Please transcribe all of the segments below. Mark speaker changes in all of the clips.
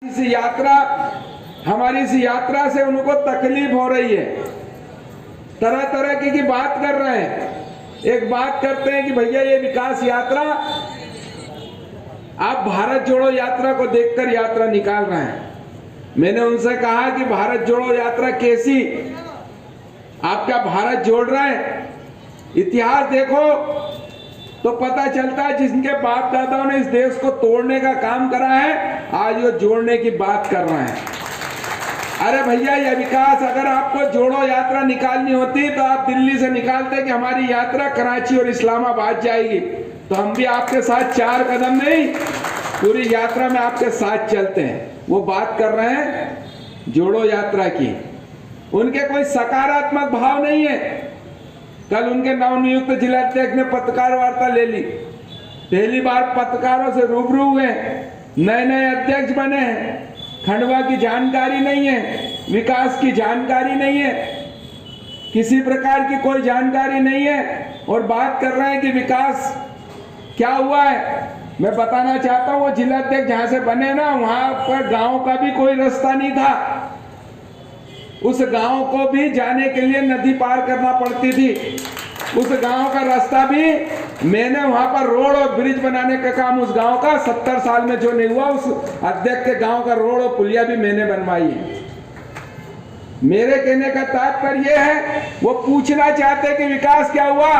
Speaker 1: हमारी इस यात्रा से उनको तकलीफ हो रही है। तरह तरह की बात कर रहे हैं। एक बात करते हैं कि भैया ये विकास यात्रा, आप भारत जोड़ो यात्रा को देखकर यात्रा निकाल रहे हैं। मैंने उनसे कहा कि भारत जोड़ो यात्रा कैसी, आप क्या भारत जोड़ रहे हैं? इतिहास देखो तो पता चलता है जिनके बाप दादाओं ने इस देश को तोड़ने का काम करा है, आज वो जोड़ने की बात कर रहे हैं। अरे भैया ये विकास, अगर आपको जोड़ो यात्रा निकालनी होती तो आप दिल्ली से निकालते कि हमारी यात्रा कराची और इस्लामाबाद जाएगी, तो हम भी आपके साथ 4 कदम नहीं, पूरी यात्रा में आपके साथ चलते हैं। वो बात कर रहे हैं जोड़ो यात्रा की, उनके कोई सकारात्मक भाव नहीं है। कल उनके नवनियुक्त जिलाध्यक्ष ने पत्रकार वार्ता ले ली, पहली बार पत्रकारों से रूबरू हुए, नए नए अध्यक्ष बने हैं, खंडवा की जानकारी नहीं है, विकास की जानकारी नहीं है, किसी प्रकार की कोई जानकारी नहीं है, और बात कर रहे हैं कि विकास क्या हुआ है। मैं बताना चाहता हूँ वो जिलाध्यक्ष जहां से बने ना, वहां पर गांव का भी कोई रास्ता नहीं था। उस गांव को भी जाने के लिए नदी पार करना पड़ती थी। उस गांव का रास्ता भी मैंने वहां पर रोड और ब्रिज बनाने का काम उस गांव का 70 साल में जो नहीं हुआ, उस अध्यक्ष के गांव का रोड और पुलिया भी मैंने बनवाई है। मेरे कहने का तात्पर्य यह है, वो पूछना चाहते कि विकास क्या हुआ।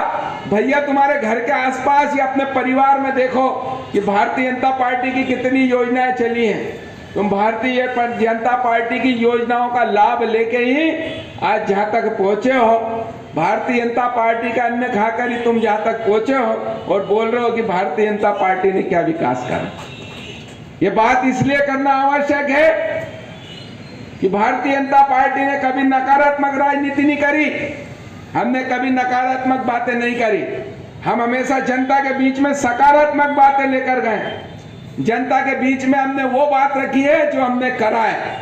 Speaker 1: भैया तुम्हारे घर के आसपास या अपने परिवार में देखो कि भारतीय जनता पार्टी की कितनी योजनाएं चली हैं। तुम भारतीय जनता पार्टी की योजनाओं का लाभ लेके ही आज जहां तक पहुंचे हो। भारतीय जनता पार्टी का अन्न खाकर ही तुम जहां तक पहुंचे हो और बोल रहे हो कि भारतीय जनता पार्टी ने क्या विकास करा। ये बात इसलिए करना आवश्यक है कि भारतीय जनता पार्टी ने कभी नकारात्मक राजनीति नहीं करी, हमने कभी नकारात्मक बातें नहीं करी। हम हमेशा जनता के बीच में सकारात्मक बातें लेकर गए। जनता के बीच में हमने वो बात रखी है जो हमने करा है।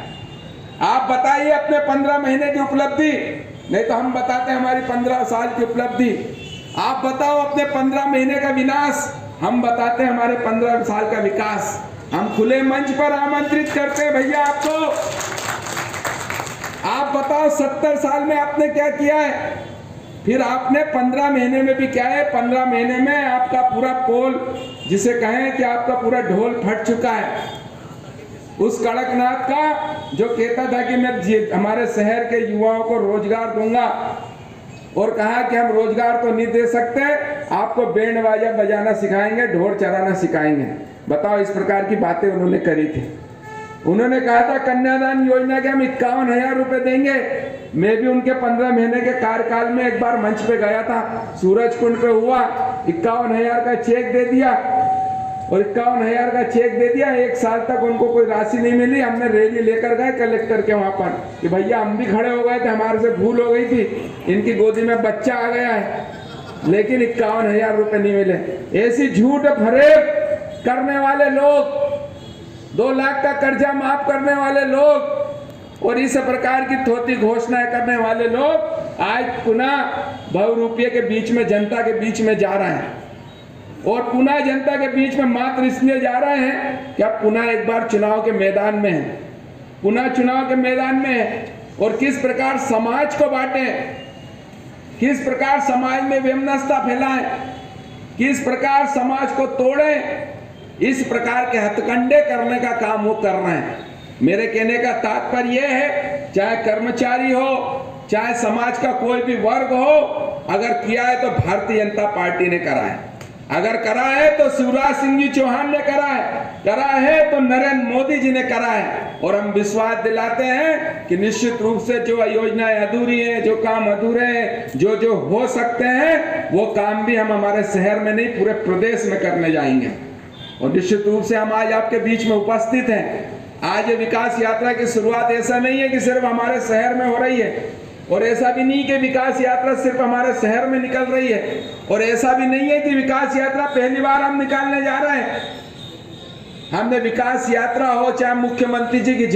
Speaker 1: आप बताइए अपने 15 महीने की उपलब्धि, नहीं तो हम बताते हैं हमारी 15 साल की उपलब्धि। आप बताओ अपने 15 महीने का विनाश, हम बताते हैं हमारे 15 साल का विकास। हम खुले मंच पर आमंत्रित करते हैं भैया आपको। आप बताओ 70 साल में आपने क्या किया है, फिर आपने 15 महीने में भी क्या है। 15 महीने में आपका पूरा पोल, जिसे कहें कि आपका पूरा ढोल फट चुका है। उस कड़कनाथ का जो कहता था कि मैं हमारे शहर के युवाओं को रोजगार दूंगा, और कहा कि हम रोजगार तो नहीं दे सकते, आपको बैंड बाजा बजाना सिखाएंगे, ढोल चराना सिखाएंगे। बताओ इस प्रकार की बातें उन्होंने करी थी। उन्होंने कहा था कन्यादान योजना के हम 51,000 रुपए देंगे। मैं भी उनके 15 महीने के कार्यकाल में एक बार मंच पे गया था, सूरज कुंड पे हुआ, 51,000 का चेक दे दिया, और 51,000 का चेक दे दिया। 1 साल तक उनको कोई राशि नहीं मिली। हमने रैली लेकर गए कलेक्टर के वहां पर कि भैया हम भी खड़े हो गए थे, हमारे से भूल हो गई थी, इनकी गोदी में बच्चा आ गया है, लेकिन 51,000 रुपए नहीं मिले। ऐसी झूठ फरेब करने वाले लोग, 2 लाख का कर्जा माफ करने वाले लोग, और इस प्रकार की थोती घोषणाएं करने वाले लोग आज पुनः बहुरूपये के बीच में, जनता के बीच में जा रहे हैं। और पुनः जनता के बीच में मात्र इसलिए जा रहे हैं कि अब पुनः एक बार चुनाव के मैदान में है, पुनः चुनाव के मैदान में है। और किस प्रकार समाज को बांटे, किस प्रकार समाज में वैमनस्यता फैलाएं, किस प्रकार समाज को तोड़े, इस प्रकार के हथकंडे करने का काम वो कर रहे हैं। मेरे कहने का तात्पर्य यह है, चाहे कर्मचारी हो, चाहे समाज का कोई भी वर्ग हो, अगर किया है तो भारतीय जनता पार्टी ने करा है। अगर करा है तो शिवराज सिंह जी चौहान ने करा है तो नरेंद्र मोदी जी ने करा है। और हम विश्वास दिलाते हैं कि निश्चित रूप से जो योजनाएं अधूरी हैं, जो काम अधूरे हैं, जो जो हो सकते हैं, वो काम भी हम हमारे शहर में नहीं पूरे प्रदेश में करने जाएंगे। और निश्चित रूप से हम आज आपके बीच में उपस्थित हैं। आज विकास यात्रा की शुरुआत ऐसा नहीं है कि सिर्फ हमारे शहर में हो रही है, और ऐसा भी नहीं कि विकास यात्रा सिर्फ हमारे शहर में निकल रही है, और ऐसा भी नहीं है कि विकास यात्रा पहली बार हम निकालने जा रहे हैं। हमने विकास यात्रा हो, चाहे मुख्यमंत्री जी की